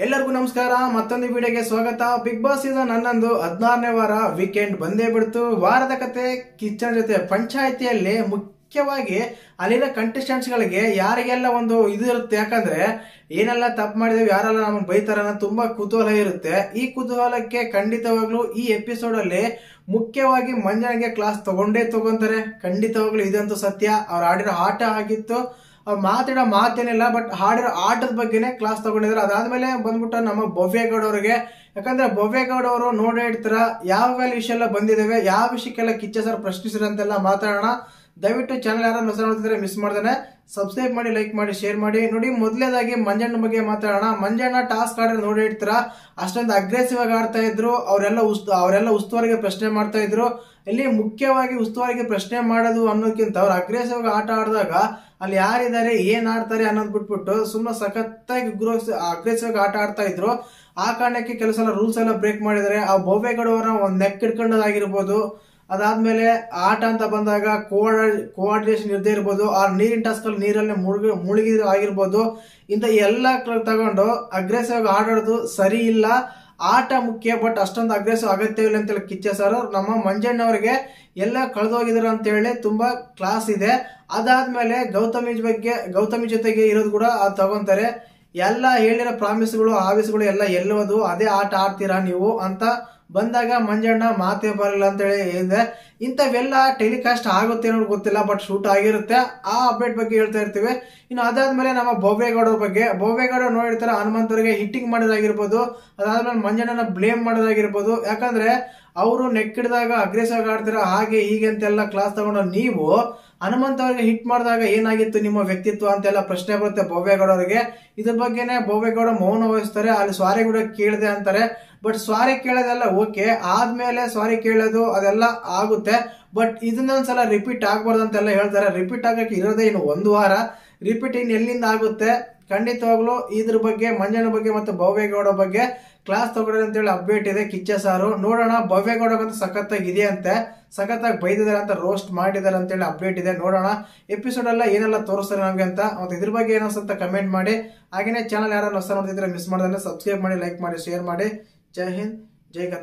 ಎಲ್ಲರಿಗೂ ನಮಸ್ಕಾರ. ಮತ್ತೊಂದು ವಿಡಿಯೋಗೆ ಸ್ವಾಗತ. ಬಿಗ್ ಬಾಸ್ ಸೀಸನ್ 11 16ನೇ ವಾರ ವೀಕೆಂಡ್ ಬಂದೇ ಬಿಡ್ತು. ವಾರದ ಕತೆ ಕಿಚ್ಚನ್ ಜೊತೆ ಪಂಚಾಯಿತಿಯಲ್ಲಿ ಮುಖ್ಯವಾಗಿ ಅಲ್ಲಿನ ಕಂಟೆಸ್ಟೆಂಟ್ಸ್ ಗಳಿಗೆ ಯಾರಿಗೆಲ್ಲ ಒಂದು ಇದು ಇರುತ್ತೆ, ಯಾಕಂದ್ರೆ ಏನೆಲ್ಲ ತಪ್ಪು ಮಾಡಿದೇವೆ, ಯಾರೆಲ್ಲ ನಮ್ಮನ್ನು ಬೈತಾರ ಅನ್ನೋ ತುಂಬಾ ಕುತೂಹಲ ಇರುತ್ತೆ. ಈ ಕುತೂಹಲಕ್ಕೆ ಖಂಡಿತವಾಗ್ಲೂ ಈ ಎಪಿಸೋಡ್ ಅಲ್ಲಿ ಮುಖ್ಯವಾಗಿ ಮಂಜನಿಗೆ ಕ್ಲಾಸ್ ತಗೊಂತಾರೆ. ಖಂಡಿತವಾಗ್ಲೂ ಇದಂತೂ ಸತ್ಯ. ಅವ್ರು ಆಡಿರೋ ಆಟ ಆಗಿತ್ತು, ಅವ್ರು ಮಾತಾಡೋ ಮಾತೇನಿಲ್ಲ, ಬಟ್ ಹಾಡಿರೋ ಆಟದ ಬಗ್ಗೆನೇ ಕ್ಲಾಸ್ ತಗೊಂಡಿದ್ದಾರೆ. ಅದಾದ್ಮೇಲೆ ಬಂದ್ಬಿಟ್ಟು ನಮ್ಮ ಭವ್ಯಗೌಡ ಅವರಿಗೆ, ಯಾಕಂದ್ರೆ ಭವ್ಯಗೌಡ ಅವರು ನೋಡೇ ಇಡ್ತಾರ ಯಾವ ವಿಷಯ ಎಲ್ಲ ಬಂದಿದ್ದೇವೆ, ಯಾವ ವಿಷಯಕ್ಕೆಲ್ಲ ಕಿಚ್ಚ ಸರ್ ಪ್ರಶ್ನಿಸಿರ ಅಂತೆಲ್ಲ ಮಾತಾಡೋಣ. ದಯವಿಟ್ಟು ಚಾನಲ್ ಯಾರು ಹೊಸ ನೋಡ್ತಿದ್ರೆ ಮಿಸ್ ಮಾಡ್ದೇನೆ ಸಬ್ಸ್ಕ್ರೈಬ್ ಮಾಡಿ, ಲೈಕ್ ಮಾಡಿ, ಶೇರ್ ಮಾಡಿ. ನೋಡಿ, ಮೊದಲೇದಾಗಿ ಮಂಜಣ್ಣ ಬಗ್ಗೆ ಮಾತಾಡೋಣ. ಮಂಜಣ್ಣ ಟಾಸ್ಕ್ ಆಡಿದ್ರೆ ನೋಡಿ ಇಡ್ತಾರ, ಅಷ್ಟೊಂದು ಅಗ್ರೆಸಿವ್ ಆಗಿ ಆಡ್ತಾ ಇದ್ರು. ಅವರೆಲ್ಲ ಉಸ್ತುವಾರಿಗೆ ಪ್ರಶ್ನೆ ಮಾಡ್ತಾ ಇದ್ರು. ಇಲ್ಲಿ ಮುಖ್ಯವಾಗಿ ಉಸ್ತುವಾರಿಗೆ ಪ್ರಶ್ನೆ ಮಾಡೋದು ಅನ್ನೋದಕ್ಕಿಂತ ಅವ್ರು ಅಗ್ರೆಸಿವ್ ಆಗಿ ಆಟ ಆಡಿದಾಗ ಅಲ್ಲಿ ಯಾರಿದ್ದಾರೆ, ಏನ್ ಆಡ್ತಾರೆ ಅನ್ನೋದು ಬಿಟ್ಬಿಟ್ಟು ಸುಮ್ಮನೆ ಸಖತ್ತಾಗಿ ಅಗ್ರೆಸಿವ್ ಆಗಿ ಆಟ ಆಡ್ತಾ ಇದ್ರು. ಆ ಕಾರಣಕ್ಕೆ ಕೆಲವು ಸಲ ರೂಲ್ಸ್ ಎಲ್ಲ ಬ್ರೇಕ್ ಮಾಡಿದ್ದಾರೆ. ಆ ಭವ್ಯಗೌಡ ಅವ್ರನ್ನ ಒಂದ್ ನೆಕ್ ಹಿಡ್ಕೊಂಡೋದಾಗಿರ್ಬೋದು, ಅದಾದ್ಮೇಲೆ ಆಟ ಅಂತ ಬಂದಾಗ ಕೋಆರ್ಡಿನೇಷನ್ ಇರದೇ ಇರ್ಬೋದು, ಆ ನೀರಿನ ಟಾಸ್ಕ್ ಅಲ್ಲಿ ನೀರಲ್ಲಿ ಮುಳುಗಿ ಆಗಿರ್ಬೋದು. ಇಂತ ಎಲ್ಲ ತಗೊಂಡು ಅಗ್ರೆಸಿವ್ ಆಗಿ ಆಡೋದು ಸರಿ ಇಲ್ಲ. ಆಟ ಮುಖ್ಯ, ಬಟ್ ಅಷ್ಟೊಂದು ಅಗ್ರೆಸಿವ್ ಅಗತ್ಯವಿಲ್ಲ ಅಂತೇಳಿ ಕಿಚ್ಚ ಸರ್ ನಮ್ಮ ಮಂಜಣ್ಣವರಿಗೆ ಎಲ್ಲ ಕಳೆದೋಗಿದ್ರು ಅಂತ ಹೇಳಿ ತುಂಬಾ ಕ್ಲಾಸ್ ಇದೆ. ಅದಾದ್ಮೇಲೆ ಗೌತಮಿ ಜೊತೆಗೆ ಇರೋದು ಕೂಡ ಅದು ತಗೊಂತಾರೆ. ಎಲ್ಲ ಹೇಳಿರೋ ಪ್ರಾಮಿಸ್ಗಳು ಆವಿಸ್ಗಳು ಎಲ್ಲ ಎಲ್ಲೋದು, ಅದೇ ಆಟ ಆಡ್ತೀರಾ ನೀವು ಅಂತ ಬಂದಾಗ ಮಂಜಣ್ಣ ಮಾತೇ ಬರಲ್ಲ ಅಂತ ಹೇಳಿ ಹೇಳಿದೆ. ಇಂಥವೆಲ್ಲ ಟೆಲಿಕಾಸ್ಟ್ ಆಗುತ್ತೆ ಅನ್ನೋದು ಗೊತ್ತಿಲ್ಲ, ಬಟ್ ಶೂಟ್ ಆಗಿರುತ್ತೆ. ಆ ಅಪ್ಡೇಟ್ ಬಗ್ಗೆ ಹೇಳ್ತಾ ಇರ್ತೀವಿ. ಇನ್ನು ಅದಾದ್ಮೇಲೆ ನಮ್ಮ ಭವ್ಯಗೌಡ ಬಗ್ಗೆ, ಭವ್ಯಗೌಡ ನೋಡಿರ್ತಾರೆ ಹನುಮಂತವರಿಗೆ ಹಿಟ್ಟಿಂಗ್ ಮಾಡೋದಾಗಿರ್ಬೋದು, ಅದಾದ್ಮೇಲೆ ಮಂಜಣ್ಣನ ಬ್ಲೇಮ್ ಮಾಡೋದಾಗಿರ್ಬೋದು. ಯಾಕಂದ್ರೆ ಅವರು ನೆಕ್ಕಿಡಿದಾಗ ಅಗ್ರೆಸಿವ್ ಆಡ್ತೀರ ಹಾಗೆ ಹೀಗೆ ಅಂತೆಲ್ಲ ಕ್ಲಾಸ್ ತಗೊಂಡು ನೀವು ಹನುಮಂತ ಅವರಿಗೆ ಹಿಟ್ ಮಾಡಿದಾಗ ಏನಾಗಿತ್ತು ನಿಮ್ಮ ವ್ಯಕ್ತಿತ್ವ ಅಂತೆಲ್ಲ ಪ್ರಶ್ನೆ ಬರುತ್ತೆ ಭವ್ಯಗೌಡ ಅವರಿಗೆ. ಇದ್ರ ಬಗ್ಗೆನೆ ಭವ್ಯಗೌಡ ಮೌನ ವಹಿಸ್ತಾರೆ. ಅಲ್ಲಿ ಸಾರಿ ಕೂಡ ಕೇಳಿದೆ ಅಂತಾರೆ, ಬಟ್ ಸಾರಿ ಕೇಳೋದೆಲ್ಲ ಓಕೆ, ಆದ್ಮೇಲೆ ಸಾರಿ ಕೇಳೋದು ಅದೆಲ್ಲ ಆಗುತ್ತೆ, ಬಟ್ ಇದನ್ನೊಂದ್ಸಲ ರಿಪೀಟ್ ಆಗ್ಬಾರ್ದು ಅಂತೆಲ್ಲ ಹೇಳ್ತಾರೆ. ರಿಪೀಟ್ ಆಗಕ್ಕೆ ಇರೋದೇ ಇನ್ನು 1 ವಾರ, ರಿಪೀಟ್ ಇನ್ ಎಲ್ಲಿಂದ ಆಗುತ್ತೆ. ಖಂಡಿತವಾಗ್ಲೂ ಇದ್ರ ಬಗ್ಗೆ ಮಂಜಣ್ಣ ಬಗ್ಗೆ ಮತ್ತು ಭವ್ಯಗೌಡ ಬಗ್ಗೆ ಕ್ಲಾಸ್ ತಗೊಳ್ಳಿ ಅಂತ ಹೇಳಿ ಅಪ್ಡೇಟ್ ಇದೆ ಕಿಚ್ಚ ಸಾರು. ನೋಡೋಣ, ಭವ್ಯಗೌಡಕ್ಕಂತೂ ಸಖತ್ತಾಗಿ ಇದೆಯಂತೆ, ಸಖತ್ತಾಗಿ ಬೈದಿದ್ದಾರೆ ಅಂತ, ರೋಸ್ಟ್ ಮಾಡಿದ್ದಾರೆ ಅಂತ ಹೇಳಿ ಅಪ್ಡೇಟ್ ಇದೆ. ನೋಡೋಣ ಎಪಿಸೋಡ್ ಎಲ್ಲ ಏನೆಲ್ಲ ತೋರಿಸ್ತಾರೆ ನಮ್ಗೆ ಅಂತ. ಮತ್ತೆ ಇದ್ರ ಬಗ್ಗೆ ಏನೋ ಅಂತ ಕಮೆಂಟ್ ಮಾಡಿ. ಹಾಗೇನೆ ಚಾನಲ್ ಯಾರು ಹೊಸ ನೋಡ್ತಿದ್ರೆ ಮಿಸ್ ಮಾಡ್ದೆ ಸಬ್ಸ್ಕ್ರೈಬ್ ಮಾಡಿ, ಲೈಕ್ ಮಾಡಿ, ಶೇರ್ ಮಾಡಿ. ಜೈ ಹಿಂದ್, ಜೈ ಕರ್ನಾಟಕ.